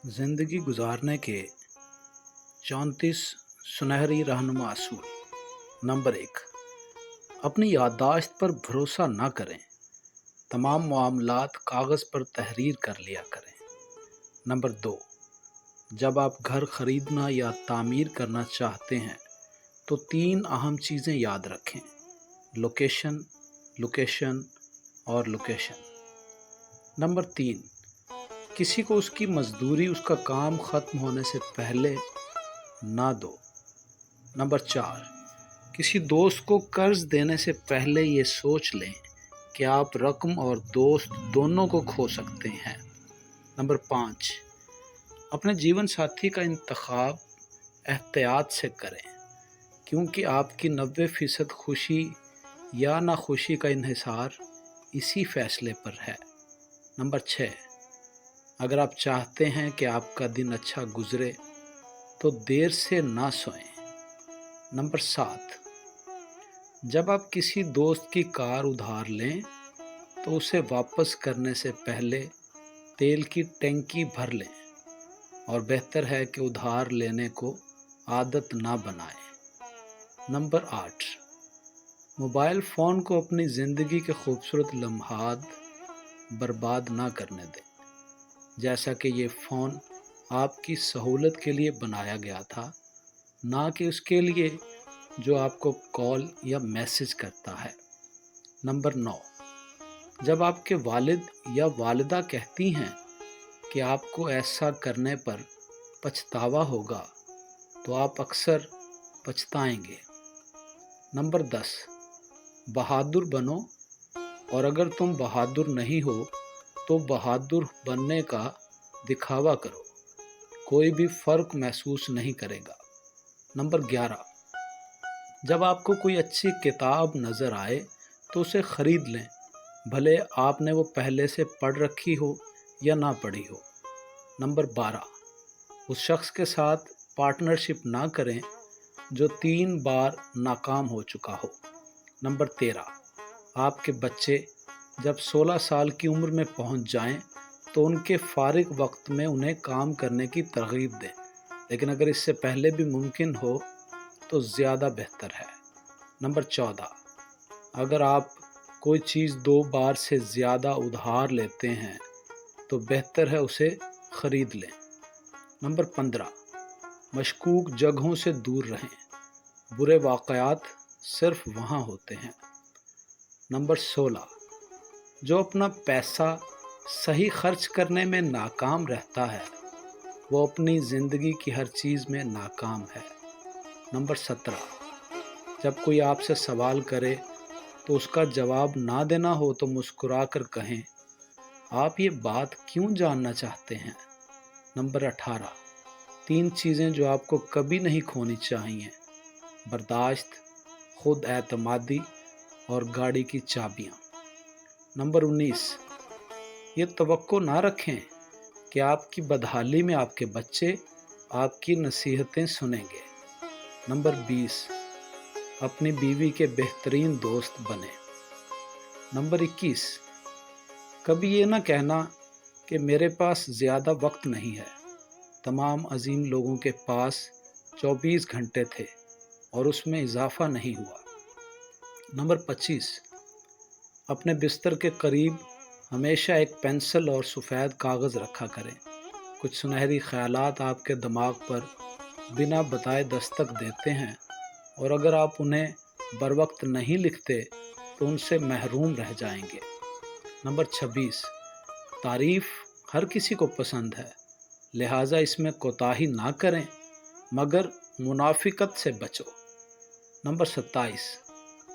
ज़िंदगी गुजारने के 34 सुनहरी रहनुमा असूल। नंबर 1, अपनी याददाश्त पर भरोसा ना करें। तमाम मामलात कागज़ पर तहरीर कर लिया करें। नंबर 2, जब आप घर ख़रीदना या तामीर करना चाहते हैं तो 3 अहम चीज़ें याद रखें: लोकेशन, लोकेशन और लोकेशन। नंबर 3, किसी को उसकी मजदूरी उसका काम ख़त्म होने से पहले ना दो। नंबर 4, किसी दोस्त को कर्ज देने से पहले ये सोच लें कि आप रकम और दोस्त दोनों को खो सकते हैं। नंबर 5, अपने जीवन साथी का इंतखाब एहतियात से करें, क्योंकि आपकी 90% खुशी या नाखुशी का इन्हिसार इसी फैसले पर है। नंबर 6, अगर आप चाहते हैं कि आपका दिन अच्छा गुजरे तो देर से ना सोएं। नंबर 7, जब आप किसी दोस्त की कार उधार लें तो उसे वापस करने से पहले तेल की टंकी भर लें, और बेहतर है कि उधार लेने को आदत ना बनाएं। नंबर 8, मोबाइल फ़ोन को अपनी ज़िंदगी के खूबसूरत लम्हात बर्बाद ना करने दें। जैसा कि ये फ़ोन आपकी सहूलत के लिए बनाया गया था, ना कि उसके लिए जो आपको कॉल या मैसेज करता है। नंबर 9, जब आपके वालिद या वालिदा कहती हैं कि आपको ऐसा करने पर पछतावा होगा, तो आप अक्सर पछताएंगे। नंबर 10, बहादुर बनो, और अगर तुम बहादुर नहीं हो तो बहादुर बनने का दिखावा करो, कोई भी फ़र्क महसूस नहीं करेगा। नंबर 11, जब आपको कोई अच्छी किताब नज़र आए तो उसे ख़रीद लें, भले आपने वो पहले से पढ़ रखी हो या ना पढ़ी हो। नंबर 12, उस शख्स के साथ पार्टनरशिप ना करें जो 3 बार नाकाम हो चुका हो। नंबर 13, आपके बच्चे जब 16 साल की उम्र में पहुंच जाएं तो उनके फारिग वक्त में उन्हें काम करने की तरगीब दें, लेकिन अगर इससे पहले भी मुमकिन हो तो ज़्यादा बेहतर है। नंबर 14, अगर आप कोई चीज़ 2 बार से ज़्यादा उधार लेते हैं तो बेहतर है उसे ख़रीद लें। नंबर 15, मशकूक जगहों से दूर रहें, बुरे वाक़यात सिर्फ वहाँ होते हैं। नंबर 16, जो अपना पैसा सही खर्च करने में नाकाम रहता है वो अपनी ज़िंदगी की हर चीज़ में नाकाम है। नंबर 17, जब कोई आपसे सवाल करे तो उसका जवाब ना देना हो तो मुस्कुरा कर कहें, आप ये बात क्यों जानना चाहते हैं। नंबर 18, 3 चीज़ें जो आपको कभी नहीं खोनी चाहिए: बर्दाश्त, खुद एतमादी और गाड़ी की चाबियाँ। नंबर 19, ये तवक्को ना रखें कि आपकी बदहाली में आपके बच्चे आपकी नसीहतें सुनेंगे। नंबर 20, अपनी बीवी के बेहतरीन दोस्त बने। नंबर 21, कभी ये ना कहना कि मेरे पास ज़्यादा वक्त नहीं है। तमाम अजीम लोगों के पास 24 घंटे थे और उसमें इजाफा नहीं हुआ। नंबर 25, अपने बिस्तर के करीब हमेशा एक पेंसिल और सफ़ेद कागज़ रखा करें। कुछ सुनहरी ख़यालात आपके दिमाग पर बिना बताए दस्तक देते हैं, और अगर आप उन्हें बरवक्त नहीं लिखते तो उनसे महरूम रह जाएंगे। नंबर 26, तारीफ़ हर किसी को पसंद है, लिहाजा इसमें कोताही ना करें, मगर मुनाफिकत से बचो। नंबर 27,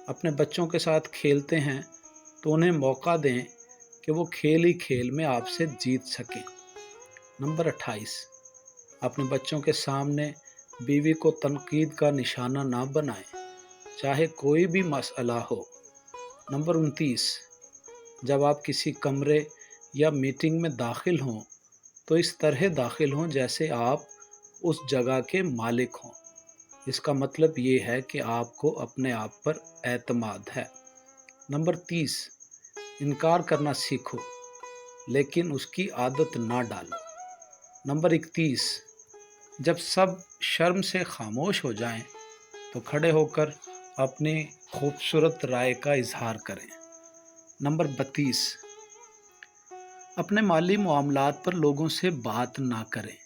अपने बच्चों के साथ खेलते हैं तो उन्हें मौका दें कि वो खेल ही खेल में आपसे जीत सकें। नंबर 28, अपने बच्चों के सामने बीवी को तनकीद का निशाना ना बनाएं, चाहे कोई भी मसला हो। नंबर 29, जब आप किसी कमरे या मीटिंग में दाखिल हों तो इस तरह दाखिल हों जैसे आप उस जगह के मालिक हों। इसका मतलब ये है कि आपको अपने आप पर एतमाद है। नंबर 30, इनकार करना सीखो, लेकिन उसकी आदत ना डालो। نمبر 31، جب سب شرم سے خاموش ہو جائیں تو کھڑے ہو کر اپنی خوبصورت رائے کا اظہار کریں۔ نمبر 32، اپنے مالی معاملات پر لوگوں سے بات نہ کریں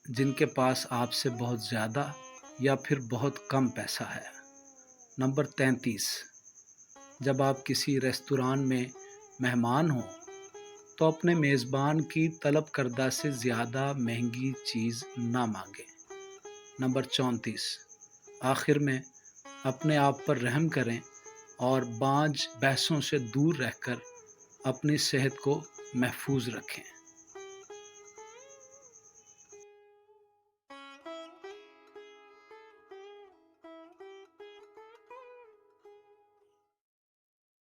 جن کے پاس آپ سے بہت زیادہ یا پھر بہت کم پیسہ ہے۔ نمبر 33، جب آپ کسی ریستوران میں مہمان ہوں تو اپنے میزبان کی طلب کردہ سے زیادہ مہنگی چیز نہ مانگیں۔ نمبر 34، آخر میں اپنے آپ پر رحم کریں اور بانجھ بحثوں سے دور رہ کر اپنی صحت کو محفوظ رکھیں۔